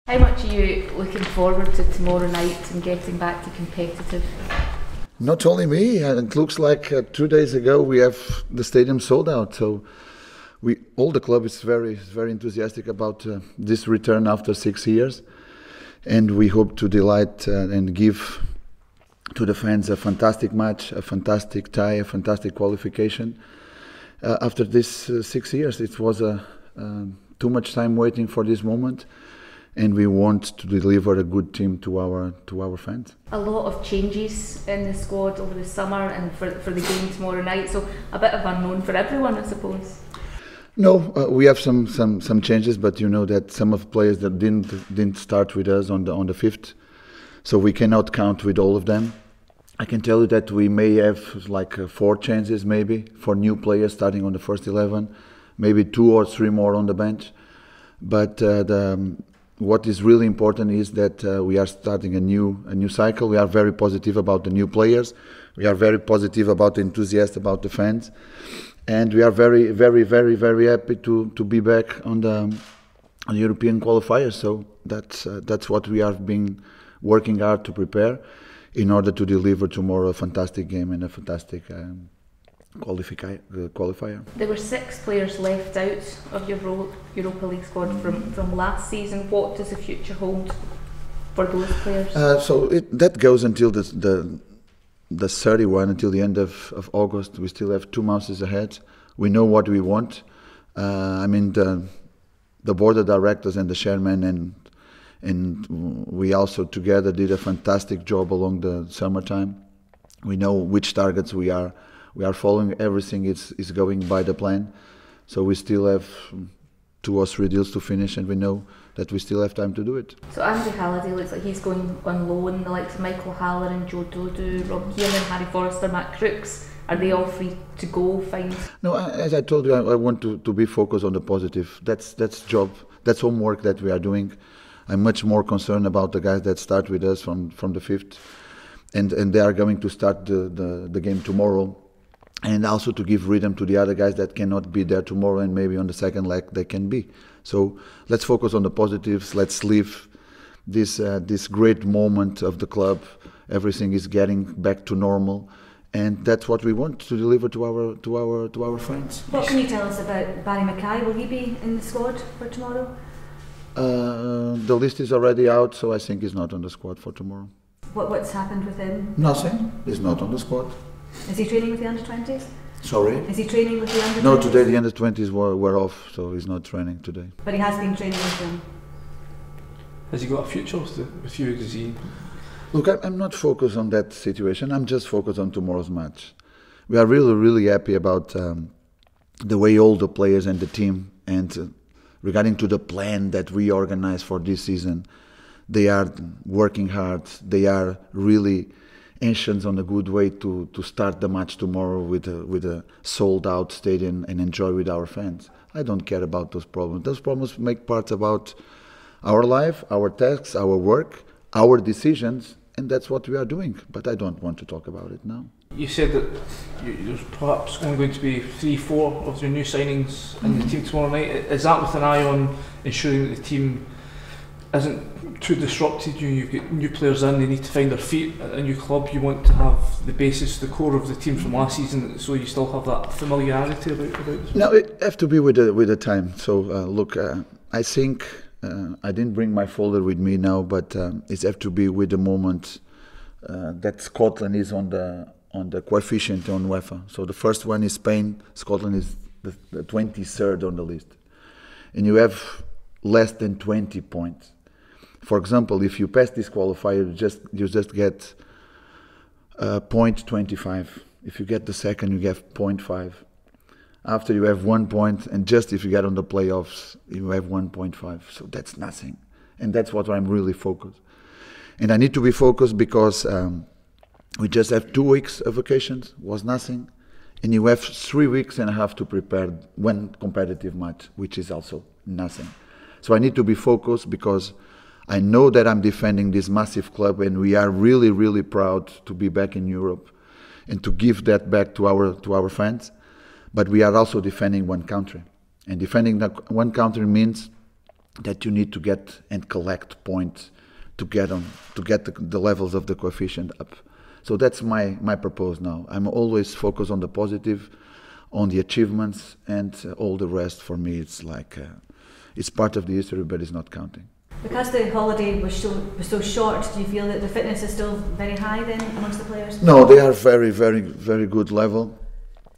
How much are you looking forward to tomorrow night and getting back to competitive? Not only me, it looks like 2 days ago we have the stadium sold out. So all the club is very enthusiastic about this return after 6 years, and we hope to delight and give to the fans a fantastic match, a fantastic tie, a fantastic qualification. After this 6 years, it was too much time waiting for this moment. And we want to deliver a good team to our fans. A lot of changes in the squad over the summer and for the game tomorrow night, so a bit of unknown for everyone, I suppose. No, we have some changes, but you know that some of the players that didn't start with us on the 5th, so we cannot count with all of them. I can tell you that we may have like 4 changes maybe for new players starting on the first 11, maybe 2 or 3 more on the bench, but what is really important is that we are starting a new cycle. We are very positive about the new players. We are very positive about the enthusiasm, about the fans, and we are very happy to be back on the European qualifiers. So that's what we have been working hard to prepare in order to deliver tomorrow a fantastic game and a fantastic qualifier. There were 6 players left out of your Europa League squad from last season. What does the future hold for those players? So that goes until the 31, until the end of August. We still have 2 months ahead. We know what we want. I mean, the board of directors and the chairman and we also together did a fantastic job along the summertime. We know which targets we are following. Everything is going by the plan. So we still have 2 or 3 deals to finish, and we know that we still have time to do it. So Andy Halliday looks like he's going on loan. The likes of Michael Haller and Joe Dodo, Rob Keelan, Harry Forrester, Matt Crooks, are they all free to go? Fine. No, as I told you, I want to be focused on the positive. That's job. That's homework that we are doing. I'm much more concerned about the guys that start with us from the 5th, and they are going to start the game tomorrow. And also to give rhythm to the other guys that cannot be there tomorrow, and maybe on the second leg they can be. So let's focus on the positives. Let's live this great moment of the club. Everything is getting back to normal, and that's what we want to deliver to our fans. What can you tell us about Barry Mackay? Will he be in the squad for tomorrow? The list is already out, so I think he's not on the squad for tomorrow. What's happened with him? Nothing. He's not on the squad. Is he training with the under-20s? Sorry? Is he training with the under-20s? No, today the under-20s were off, so he's not training today. But he has been training with them. Has he got a future with you, Gazine? Look, I'm not focused on that situation. I'm just focused on tomorrow's match. We are really happy about the way all the players and the team, and regarding to the plan that we organized for this season, they are working hard. They are really anxious on a good way to start the match tomorrow with a sold-out stadium and enjoy with our fans. I don't care about those problems. Those problems make part about our life, our tasks, our work, our decisions, and that's what we are doing. But I don't want to talk about it now. You said that there's perhaps only going to be 3-4 of your new signings in the team tomorrow night. Is that with an eye on ensuring that the team isn't too disrupted? You've got new players in, they need to find their feet at a new club. You want to have the basis, the core of the team from last season, so you still have that familiarity about this? No, it have to be with the time. So look, I think I didn't bring my folder with me now, but it have to be with the moment that Scotland is on the coefficient on UEFA. So the first one is Spain. Scotland is the 23rd on the list, and you have less than 20 points. For example, if you pass this qualifier, you just get 0.25. If you get the second, you get 0.5. After you have 1 point, and just if you get on the playoffs, you have 1.5. So that's nothing, and that's what I'm really focused. And I need to be focused because we just have 2 weeks of vacations, was nothing, and you have 3 weeks and a half to prepare one competitive match, which is also nothing. So I need to be focused because I know that I'm defending this massive club, and we are really proud to be back in Europe and to give that back to our fans. But we are also defending one country, and defending that one country means that you need to get and collect points to get the levels of the coefficient up. So that's my purpose now. I'm always focused on the positive, on the achievements, and all the rest for me it's like it's part of the history, but it's not counting. Because the holiday was so short, do you feel that the fitness is still very high then amongst the players? No, they are very, very, very good level.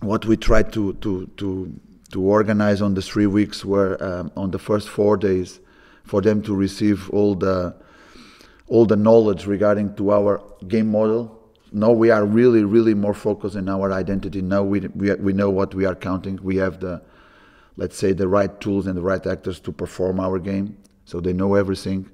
What we tried to organize on the 3 weeks were on the first 4 days for them to receive all the knowledge regarding to our game model. Now we are really, really more focused on our identity. Now we know what we are counting. We have let's say, the right tools and the right actors to perform our game. So they know everything.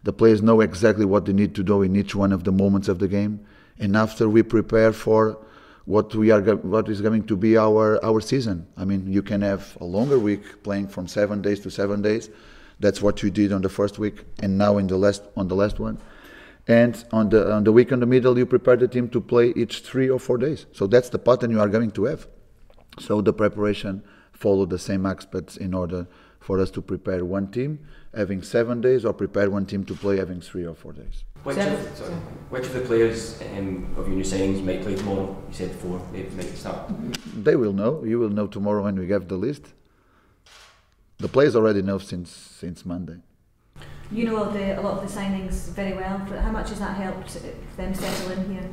The players know exactly what they need to do in each one of the moments of the game. And after we prepare for what is going to be our season. I mean, you can have a longer week playing from 7 days to 7 days. That's what you did on the first week, and now on the last one. And on the week in the middle, you prepare the team to play each 3 or 4 days. So that's the pattern you are going to have. So the preparation followed the same aspects in order for us to prepare one team having 7 days, or prepare one team to play having 3 or 4 days. Which of the players of your new signings might play tomorrow? You said 4, they might start. They will know. You will know tomorrow when we have the list. The players already know since Monday. You know a lot of the signings very well. How much has that helped them settle in here?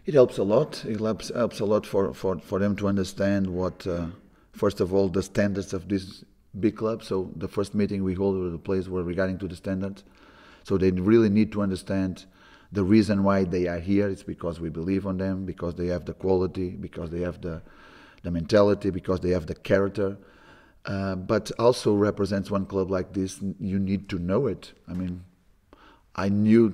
It helps a lot. It helps a lot for them to understand what, first of all, the standards of this big club. So the first meeting we hold with the players were regarding to the standards. So they really need to understand the reason why they are here. It's because we believe on them, because they have the quality, because they have the mentality, because they have the character. But also represents one club like this. You need to know it. I mean, I knew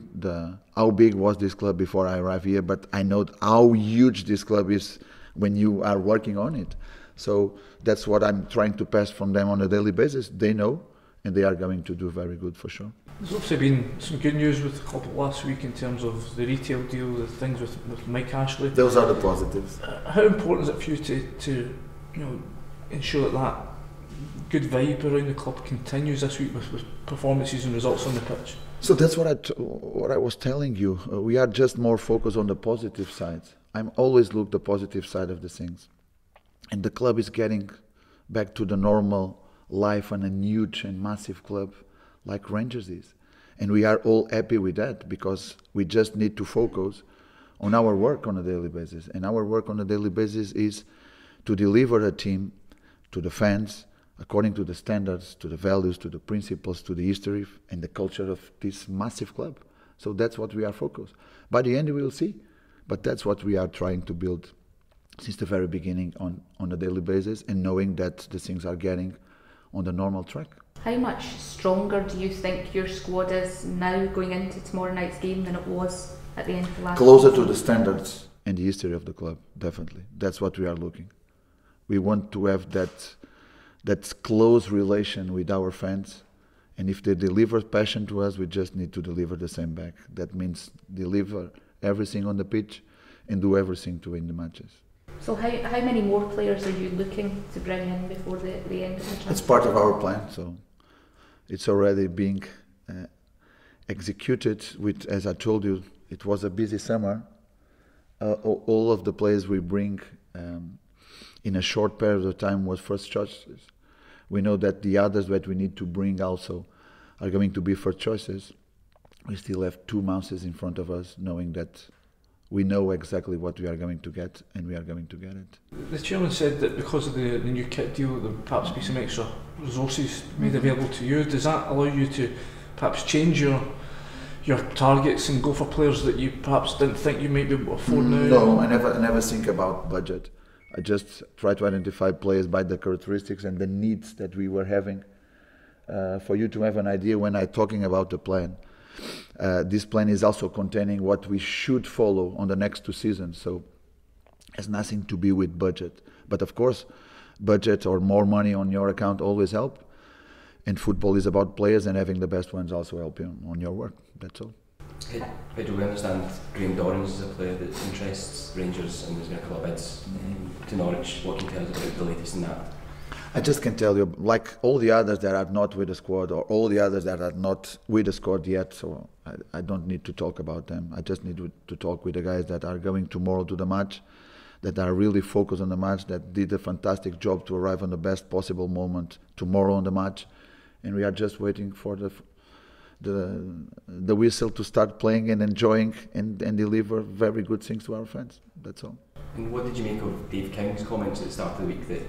how big was this club before I arrived here, but I know how huge this club is when you are working on it. So that's what I'm trying to pass from them on a daily basis. They know, and they are going to do very good for sure. There's obviously been some good news with the club last week in terms of the retail deal, the things with Mike Ashley. Those are the positives. How important is it for you to ensure that good vibe around the club continues this week with performances and results on the pitch? So that's what I was telling you. We are just more focused on the positive side. I'm always look the positive side of the things. And the club is getting back to the normal life and a huge and massive club like Rangers is. And we are all happy with that because we just need to focus on our work on a daily basis. And our work on a daily basis is to deliver a team to the fans according to the standards, to the values, to the principles, to the history and the culture of this massive club. So that's what we are focused. By the end we will see. But that's what we are trying to build since the very beginning on a daily basis, and knowing that the things are getting on the normal track. How much stronger do you think your squad is now going into tomorrow night's game than it was at the end of the last Closer season? to the standards and the history of the club, definitely. That's what we are looking. We want to have that close relation with our fans, and if they deliver passion to us, we just need to deliver the same back. That means deliver everything on the pitch and do everything to win the matches. So how many more players are you looking to bring in before the end of the transfer? It's part of our plan, so it's already being executed. With, as I told you, it was a busy summer. All of the players we bring in a short period of time was first choices. We know that the others that we need to bring also are going to be first choices. We still have 2 months in front of us, knowing that we know exactly what we are going to get, and we are going to get it. The chairman said that because of the new kit deal, there would perhaps be some extra resources made available to you. Does that allow you to perhaps change your targets and go for players that you perhaps didn't think you might be able to afford now? No, I never think about budget. I just try to identify players by the characteristics and the needs that we were having. For you to have an idea, when I'm talking about the plan, this plan is also containing what we should follow on the next 2 seasons. So it has nothing to do with budget. But of course, budget or more money on your account always help. And football is about players, and having the best ones also help you on your work. That's all. How do we understand Graham Dorrans is a player that interests Rangers, and there's been a couple of bids to Norwich? What can you tell us about the latest in that? I just can tell you, like all the others that are not with the squad, or all the others that are not with the squad yet, so I don't need to talk about them. I just need to talk with the guys that are going tomorrow to the match, that are really focused on the match, that did a fantastic job to arrive on the best possible moment tomorrow on the match, and we are just waiting for the whistle to start playing and enjoying and deliver very good things to our fans. That's all. And what did you make of Dave King's comments at the start of the week that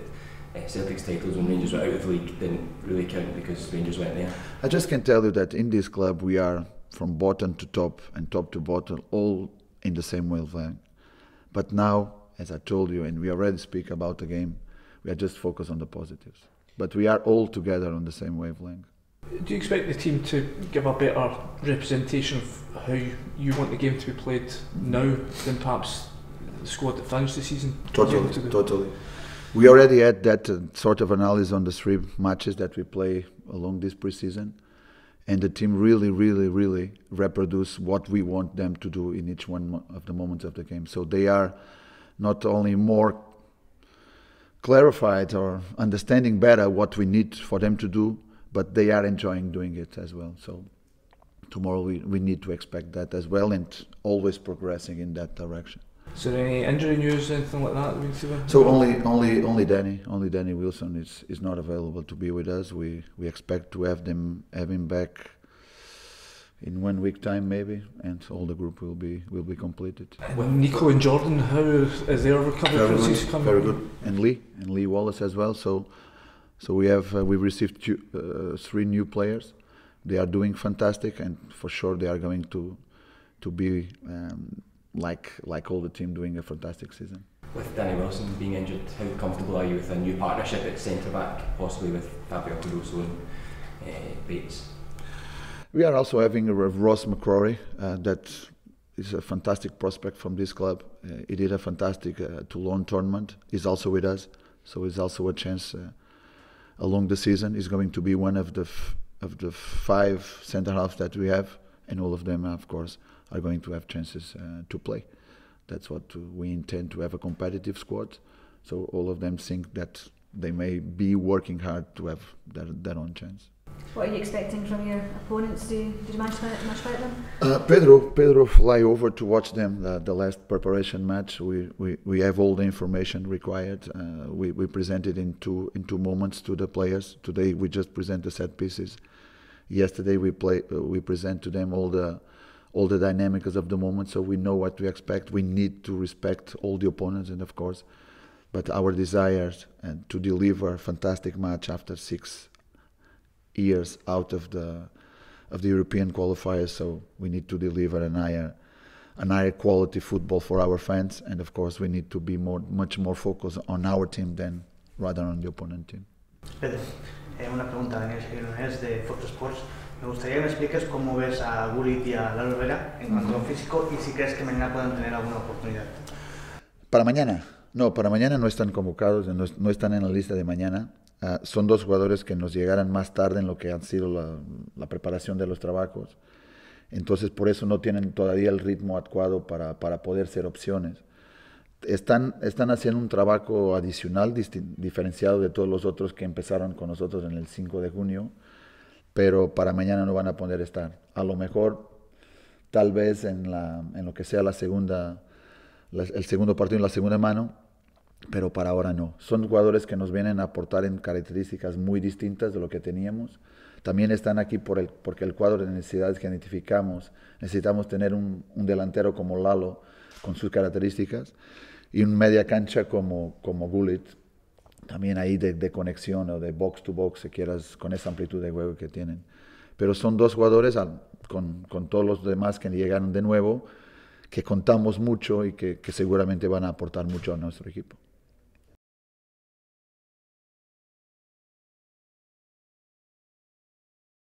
Celtic's titles when Rangers were out of the league didn't really count because Rangers went there? I just can tell you that in this club we are from bottom to top and top to bottom all in the same wavelength. But now, as I told you, and we already speak about the game, we are just focused on the positives. But we are all together on the same wavelength. Do you expect the team to give a better representation of how you want the game to be played now than perhaps the squad that finished the season? Totally. We already had that sort of analysis on the 3 matches that we play along this pre-season, and the team really reproduce what we want them to do in each one of the moments of the game. So they are not only more clarified or understanding better what we need for them to do, but they are enjoying doing it as well. So tomorrow we need to expect that as well, and always progressing in that direction. Is there any injury news, anything like that? So only Danny Wilson is not available to be with us. We expect to have him back in 1 week time maybe, and all the group will be completed. Nico and Jordan, how is their recovery process coming? Very good, and Lee Wallace as well. So we received 3 new players. They are doing fantastic, and for sure they are going to be like all the team doing a fantastic season. With Danny Wilson being injured, how comfortable are you with a new partnership at centre back, possibly with Fabio Caruso and Bates? We are also having Ross McCrory, that is a fantastic prospect from this club. He did a fantastic Toulon tournament. He's also with us, so it's also a chance along the season. He's going to be one of the 5 centre halves that we have, and all of them, of course, are going to have chances to play. That's what we intend, to have a competitive squad. So all of them think that they may be working hard to have their own chance. What are you expecting from your opponents? Did you manage to match fight them? Pedro fly over to watch them the last preparation match. We have all the information required. We presented in two moments to the players. Today we just present the set pieces. Yesterday we present to them all the dynamics of the moment, so we know what to expect. We need to respect all the opponents, and of course, but our desires and to deliver a fantastic match after 6 years out of the European qualifiers. So we need to deliver an higher quality football for our fans, and of course we need to be much more focused on our team than rather on the opponent team. Pedro, una pregunta, Daniel Seguirones de Fox Sports. Me gustaría que me expliques cómo ves a Gullit y a Lalo Herrera en cuanto a lo físico y si crees que mañana puedan tener alguna oportunidad. Para mañana no están convocados, no están en la lista de mañana. Son 2 jugadores que nos llegarán más tarde en lo que han sido la preparación de los trabajos. Entonces por eso no tienen todavía el ritmo adecuado para poder ser opciones. Están haciendo un trabajo adicional, diferenciado de todos los otros que empezaron con nosotros en el 5 de junio, pero para mañana no van a poder estar. A lo mejor, tal vez en lo que sea el segundo partido en la segunda mano, pero para ahora no. Son jugadores que nos vienen a aportar en características muy distintas de lo que teníamos. También están aquí porque el cuadro de necesidades que identificamos, necesitamos tener un delantero como Lalo, con sus características, y un media cancha como Gullit, también ahí de conexión o de box to box, si quieras, con esa amplitud de juego que tienen. Pero son 2 jugadores con todos los demás que llegaron de nuevo, que contamos mucho y que seguramente van a aportar mucho a nuestro equipo.